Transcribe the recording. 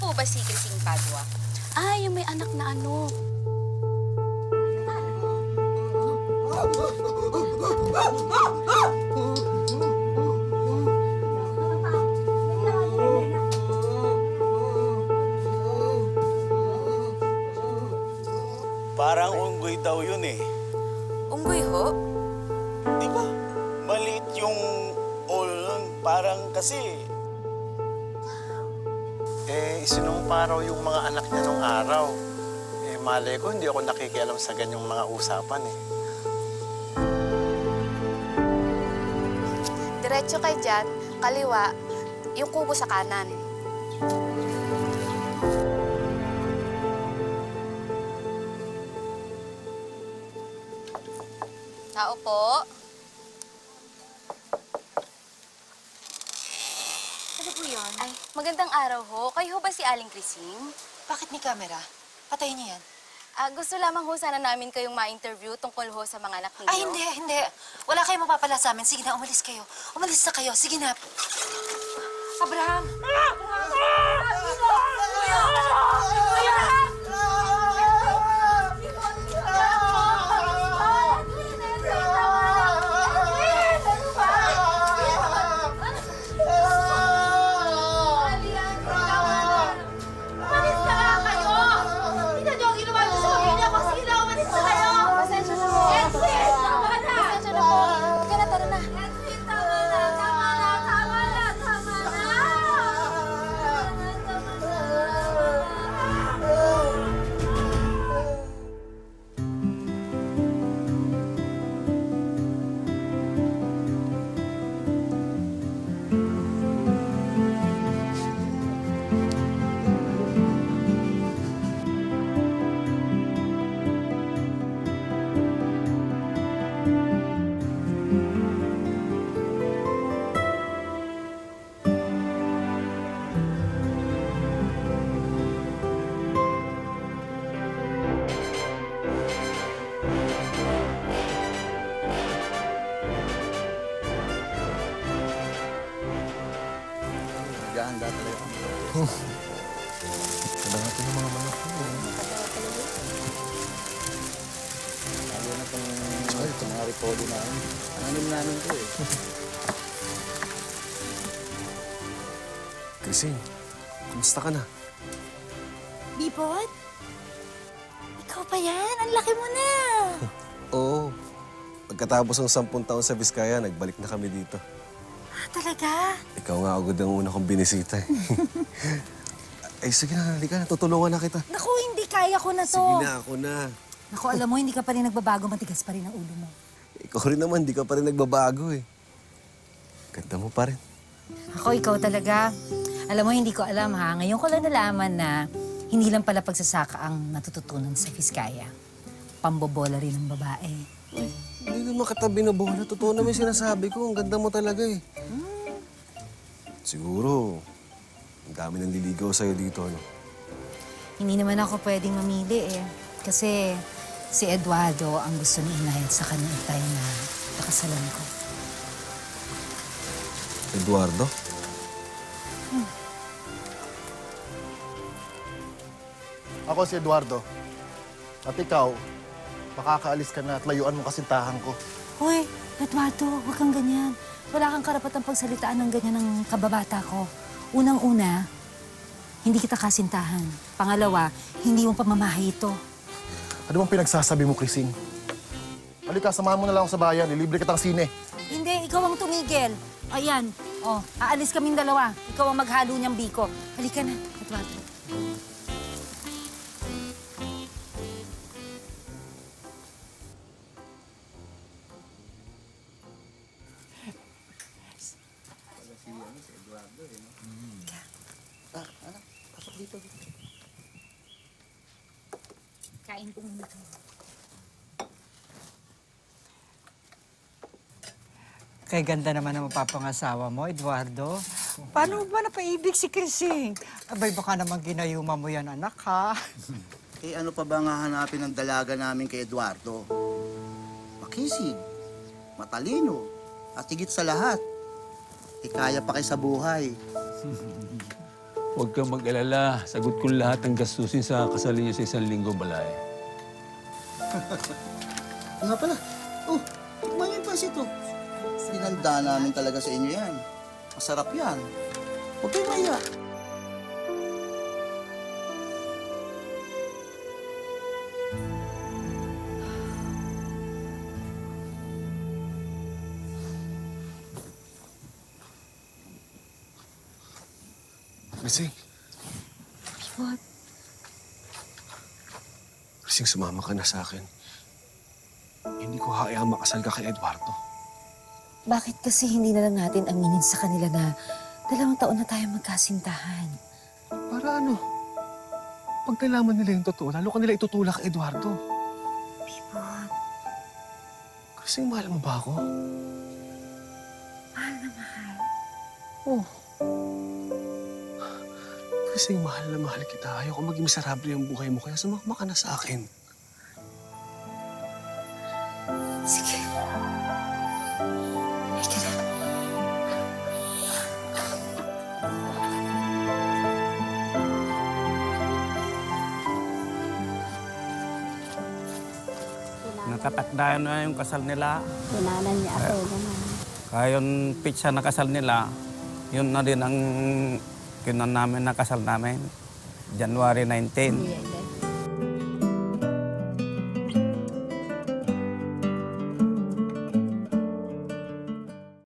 ho ba si Crising Padua? Ah, yung may anak na ano. Parang unggoy daw yun eh. Unggoy ho? Di ba? Maliit yung ulo nun. Parang kasi... isinumparaw raw yung mga anak niya nung araw. Malay ko, hindi ako nakikialam sa ganyang mga usapan eh. Diretso kay dyan, kaliwa, yung kubo sa kanan. Tao po. Ano po yun? Ay, magandang araw ho. Kayo ho ba si Aling Crising? Bakit may camera? Patayin niyo yan. Gusto lamang ho sana namin kayong ma-interview tungkol ho sa mga anak ninyo. Ay, hindi. Wala kayong mapapala sa amin. Sige na, umalis kayo. Umalis na kayo. Sige na. Abraham! Ganda talaga. Ganda natin yung mga manok mo. Lalo na itong mga repolyo namin. Ananim namin ito eh. Crising, kumusta ka na? Bipot? Ikaw pa yan? Ang laki mo na! Oo. Pagkatapos ng 10 taon sa Vizcaya, nagbalik na kami dito. Talaga? Ikaw nga agad ang una kong binisita eh. Ay, sige na, halika na. Tutulungan na kita. Naku, hindi kaya ko na to. Sige na, ako na. Naku, alam mo, hindi ka pa rin nagbabago. Matigas pa rin ang ulo mo. Ikaw rin naman, di ka pa rin nagbabago eh. Ganda mo pa rin. Ako, ikaw talaga. Alam mo, hindi ko alam ha. Ngayon ko lang nalaman na hindi lang pala pagsasaka ang natututunan sa Vizcaya. Pambobola rin ng babae. Hindi naman katabi na bola. Totoo naman yung sinasabi ko. Ang ganda mo talaga eh. Siguro, ang dami nang liligaw sa'yo dito, ano? Hindi naman ako pwedeng mamili eh. Kasi si Eduardo ang gusto ni Inay at sa kanya itay na pakasalan ko. Eduardo? Ako si Eduardo. At ikaw, makakaalis ka na at layuan mo kasintahan ko. Hoy, Eduardo, huwag kang ganyan. Wala kang karapatang pagsalitaan ng ganyan ng kababata ko. Unang-una, hindi kita kasintahan. Pangalawa, hindi mong pamamahay ito. Ano bang pinagsasabi mo, Crising? Halika, samahan mo na lang ako sa bayan. Ilibre kitang sine. Hindi, ikaw ang tumigil. Ayan, aalis kaming dalawa. Ikaw ang maghalo niyang biko. Halika na, Eduardo. Kain po muna kayo. Kay ganda naman ang mapapangasawa mo, Eduardo. Paano ba napaibig si Crising? Abay, baka naman ginayuma mo yan, anak, ha? Ano pa ba nga hanapin ng dalaga namin kay Eduardo? Makisig, matalino, at higit sa lahat, kaya pa kay sa buhay. Huwag kang mag-alala. Sagot ko lahat ng gastusin sa kasal niyo sa 1 linggo, balay. Nga pala. Oh, tikman yung pansit oh. Sinanda namin talaga sa inyo yan. Masarap yan. Huwag kayo maya. Krising. What? Krising, sumama ka na sa akin. Hindi ko hayaang makasal ka kay Eduardo. Bakit kasi hindi na lang natin aminin sa kanila na 2 taon na tayo magkasintahan? Para ano? Pag nalaman nila yung totoo, lalo ka nila itutulak kay Eduardo. Pipot, Krising, mahal mo ba ako? mahal na mahal. Oh. Krising, mahal na mahal kita. Ayoko maging miserable ang buhay mo, kaya sumakma ka na sa akin. Sige. Halika na. Nakatakdahan na yung kasal nila. Tinanan niya ako. Kaya yung pizza na kasal nila, yun na din ang kinan namin na kasal namin. January 19.